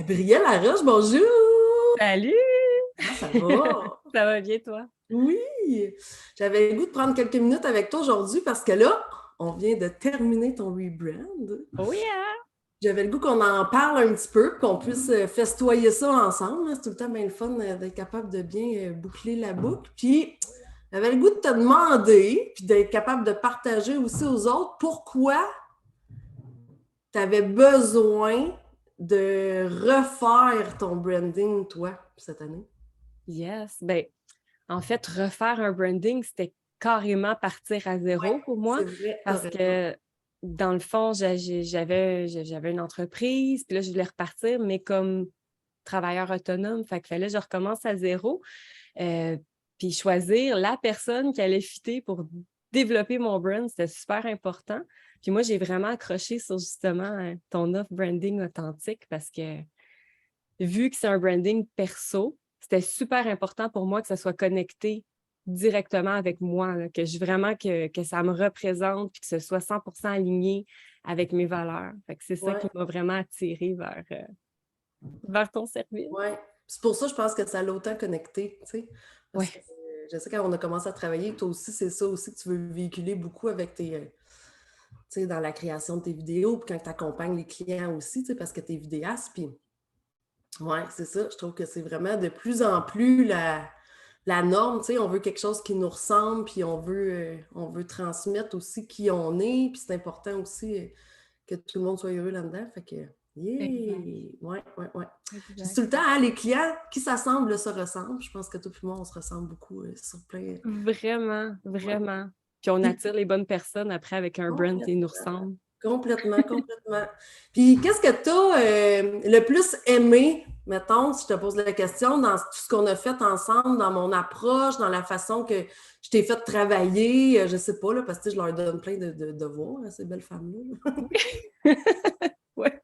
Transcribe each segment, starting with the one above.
Gabrielle Laroche, bonjour! Salut! Comment ça va? Ça va bien, toi? Oui! J'avais le goût de prendre quelques minutes avec toi aujourd'hui parce que là, on vient de terminer ton rebrand. Oui, hein? J'avais le goût qu'on en parle un petit peu, qu'on puisse festoyer ça ensemble, hein. C'est tout le temps bien le fun d'être capable de bien boucler la boucle. Puis, j'avais le goût de te demander, puis d'être capable de partager aussi aux autres pourquoi tu avais besoin de refaire ton branding, toi, cette année. Yes. Ben, en fait, refaire un branding, c'était carrément partir à zéro pour moi C'est vrai, t'as parce raison. que, dans le fond, j'avais une entreprise, puis là, je voulais repartir, mais comme travailleur autonome, fait qu'il fallait que je recommence à zéro. Euh, Puis choisir la personne qui allait fitter pour développer mon brand, c'était super important. Puis moi, j'ai vraiment accroché sur justement ton offre branding authentique parce que vu que c'est un branding perso, c'était super important pour moi que ça soit connecté directement avec moi, là, que ça me représente puis que ce soit 100% aligné avec mes valeurs. Fait que c'est ça qui Ouais, m'a vraiment attirée vers ton service. ouais. C'est pour ça, je pense que ça l'a autant connecté, tu sais. Parce que Ouais. je sais, quand on a commencé à travailler, toi aussi, c'est ça aussi que tu veux véhiculer beaucoup avec tes, tu sais, dans la création de tes vidéos, puis quand tu accompagnes les clients aussi, tu sais, parce que tu es vidéaste, puis ouais, c'est ça. Je trouve que c'est vraiment de plus en plus la norme, tu sais. On veut quelque chose qui nous ressemble, puis on veut transmettre aussi qui on est, puis c'est important aussi que tout le monde soit heureux là-dedans. Fait que, Exact, yeah! Ouais, ouais, ouais. Puis c'est exact. tout le temps, hein, les clients qui s'assemblent se ressemblent. Je pense que tout le monde, on se ressemble beaucoup sur plein. Vraiment, Ouais. vraiment. Puis on Puis, attire les bonnes personnes après avec un brand qui nous ressemble. complètement, complètement. Puis, qu'est-ce que tu as le plus aimé, mettons, si je te pose la question, dans tout ce qu'on a fait ensemble, dans mon approche, dans la façon que je t'ai fait travailler, je sais pas, là, parce que je leur donne plein de devoirs à ces belles femmes-là. Ouais.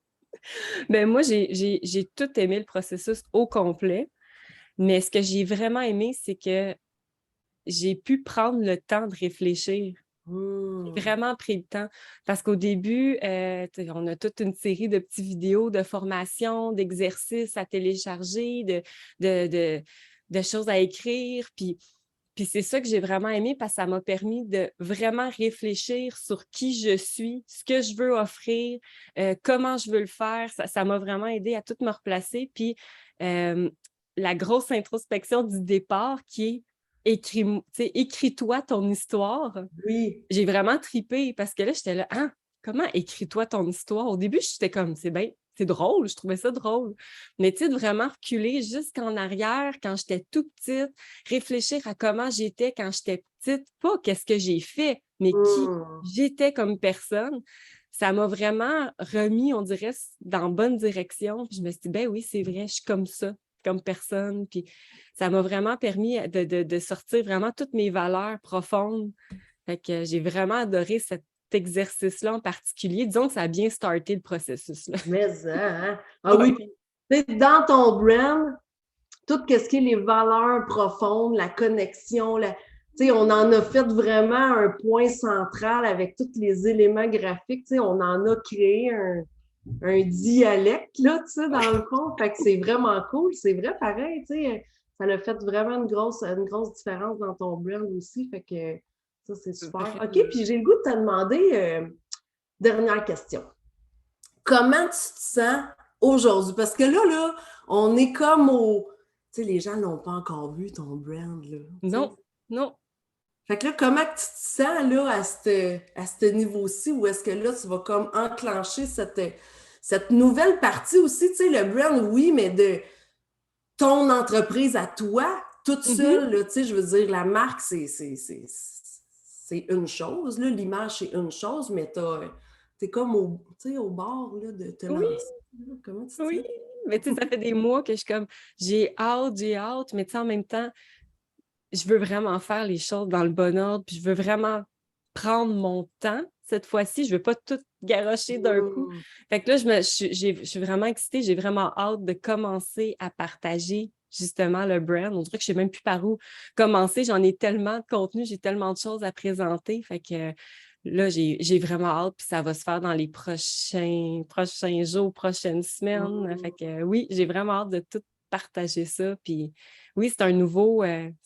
Ben moi, j'ai tout aimé le processus au complet, mais ce que j'ai vraiment aimé, c'est que j'ai pu prendre le temps de réfléchir. J'ai Hmm. vraiment pris le temps parce qu'au début, on a toute une série de petites vidéos de formation, d'exercices à télécharger, de, de, de choses à écrire. Puis c'est ça que j'ai vraiment aimé parce que ça m'a permis de vraiment réfléchir sur qui je suis, ce que je veux offrir, comment je veux le faire. Ça m'a vraiment aidé à tout me replacer. Puis euh, la grosse introspection du départ qui est écris-toi ton histoire. Oui. J'ai vraiment tripé parce que là, j'étais là, ah, comment écris-toi ton histoire? Au début, j'étais comme, c'est bien, c'est drôle, je trouvais ça drôle. Mais tu sais, de vraiment reculer jusqu'en arrière quand j'étais tout petite, réfléchir à comment j'étais quand j'étais petite, pas qu'est-ce que j'ai fait, mais qui Hmm. j'étais comme personne, ça m'a vraiment remis, on dirait, dans la bonne direction. Puis je me suis dit, ben oui, c'est vrai, je suis comme ça, comme personne. Puis ça m'a vraiment permis de sortir vraiment toutes mes valeurs profondes. Fait que j'ai vraiment adoré cet exercice-là en particulier. Disons que ça a bien starté le processus, là. Mais ça, hein? Ah oui, Ouais. puis tu sais, dans ton brand, tout ce qui est les valeurs profondes, la connexion, on en a fait vraiment un point central avec tous les éléments graphiques. On en a créé un dialecte, là, dans le fond. Fait que c'est vraiment cool. C'est vrai, pareil, ça a fait vraiment une grosse différence dans ton brand aussi. Fait que ça, c'est super. OK, Vraiment. puis j'ai le goût de te demander, dernière question. Comment tu te sens aujourd'hui? Parce que là, on est comme au. Tu sais, les gens n'ont pas encore vu ton brand, là. Non, T'sais. non. Fait que là, comment tu te sens là à ce niveau-ci? Ou est-ce que là, tu vas comme enclencher cette nouvelle partie aussi? Tu sais, le brand, oui, mais de ton entreprise à toi, toute Mhm. seule, là, tu sais, je veux dire, la marque, c'est une chose, là, l'image, c'est une chose, mais t'es comme au bord là, de te Oui, lancer. Là. Comment tu te oui. sens? Mais tu sais, ça fait des mois que je suis comme, j'ai hâte, mais tu sais, en même temps, je veux vraiment faire les choses dans le bon ordre, puis je veux vraiment prendre mon temps cette fois-ci. Je veux pas tout garrocher d'un coup. Mmh. Fait que là, je suis vraiment excitée. J'ai vraiment hâte de commencer à partager justement le brand. On dirait que je sais même plus par où commencer. J'en ai tellement de contenu, j'ai tellement de choses à présenter. Fait que là, j'ai vraiment hâte, puis ça va se faire dans les prochains jours, prochaines semaines. Fait que oui, j'ai vraiment hâte de tout partager ça. Puis oui, c'est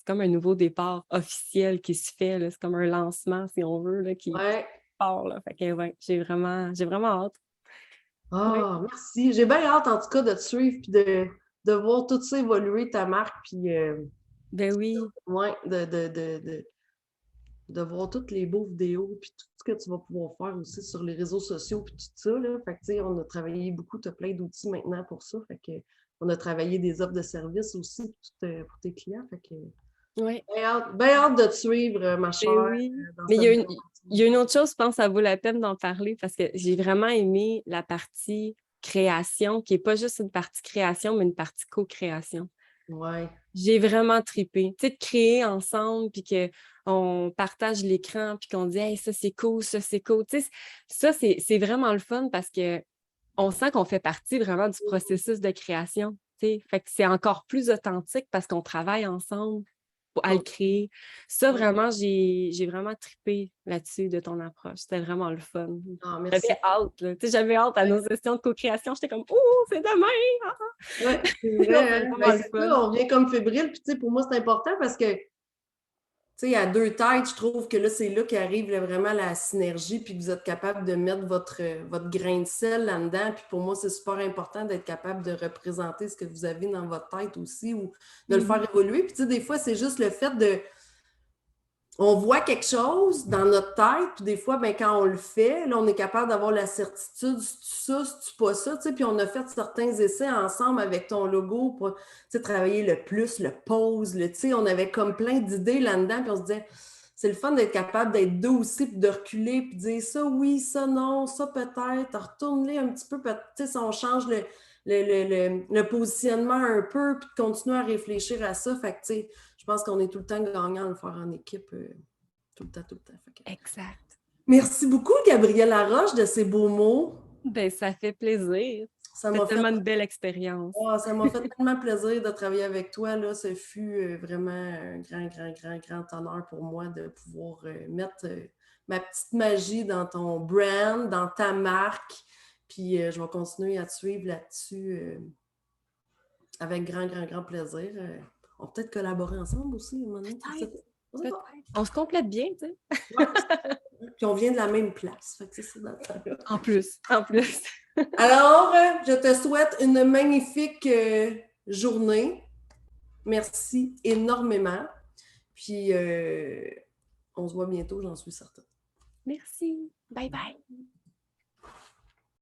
comme un nouveau départ officiel qui se fait, là. C'est comme un lancement, si on veut, là, qui Ouais. part, là. Fait que ouais, j'ai vraiment hâte. Ouais. Ah, merci. J'ai bien hâte, en tout cas, de te suivre puis de voir tout ça évoluer, ta marque, puis Ben oui. ouais, de voir toutes les beaux vidéos, puis tout ce que tu vas pouvoir faire aussi sur les réseaux sociaux, puis tout ça, là. Fait que, tu sais, on a travaillé beaucoup, tu as plein d'outils maintenant pour ça. Fait que, on a travaillé des offres de services aussi pour tes clients. Fait que, Ouais. bien hâte de te suivre, ma Ben chère, oui. dans Mais cette il y a une autre chose, je pense, ça vaut la peine d'en parler parce que j'ai vraiment aimé la partie création, qui n'est pas juste une partie création, mais une partie co-création. Ouais. J'ai vraiment trippé. Tu sais, de créer ensemble, puis qu'on partage l'écran, puis qu'on dit hey, ça c'est cool, ça c'est cool. Tu sais, ça, c'est vraiment le fun parce que on sent qu'on fait partie vraiment du processus de création. Tu sais. Fait que c'est encore plus authentique parce qu'on travaille ensemble à le créer. Ça, vraiment, j'ai vraiment trippé là-dessus de ton approche. C'était vraiment le fun. Ah, merci. J'avais hâte, là. Tu sais, j'avais hâte à nos sessions de co-création. J'étais comme, oh, c'est demain! Ah! Ouais, c'est Non, vrai, c'est hein? vraiment Ben, le c'est fun. ça, on vient comme fébrile, puis tu sais, pour moi, c'est important parce que, tu sais, à deux têtes, je trouve que là, c'est là qu'arrive là, vraiment la synergie, puis que vous êtes capable de mettre votre grain de sel là-dedans. Puis pour moi, c'est super important d'être capable de représenter ce que vous avez dans votre tête aussi ou de le faire évoluer. Puis tu sais, des fois, c'est juste le fait de on voit quelque chose dans notre tête, puis des fois, ben, quand on le fait, là, on est capable d'avoir la certitude, c'est ça, c'est pas ça, tu sais, puis on a fait certains essais ensemble avec ton logo pour, tu sais, travailler le plus, le pose, tu sais, on avait comme plein d'idées là-dedans, puis on se disait, c'est le fun d'être capable d'être deux aussi, puis de reculer, puis de dire ça oui, ça non, ça peut-être, retourne-les un petit peu, tu sais, si on change le positionnement un peu, puis de continuer à réfléchir à ça, fait que, tu sais, je pense qu'on est tout le temps gagnant à le faire en équipe, tout le temps, tout le temps. Exact. Merci beaucoup, Gabrielle Laroche, de ces beaux mots. Ben, ça fait plaisir. Ça C'était m'a fait, tellement une belle expérience. ça m'a fait tellement plaisir de travailler avec toi. Là. Ce fut vraiment un grand, grand, grand, grand honneur pour moi de pouvoir mettre ma petite magie dans ton brand, dans ta marque. Puis je vais continuer à te suivre là-dessus avec grand, grand, grand plaisir. On va peut-être collaborer ensemble aussi, à un moment donné. Peut-être. On se complète bien, tu sais. Ouais. Puis on vient de la même place. Fait que c'est dans le temps-là. En plus. Alors, je te souhaite une magnifique journée. Merci énormément. Puis, on se voit bientôt, j'en suis certaine. Merci. Bye bye.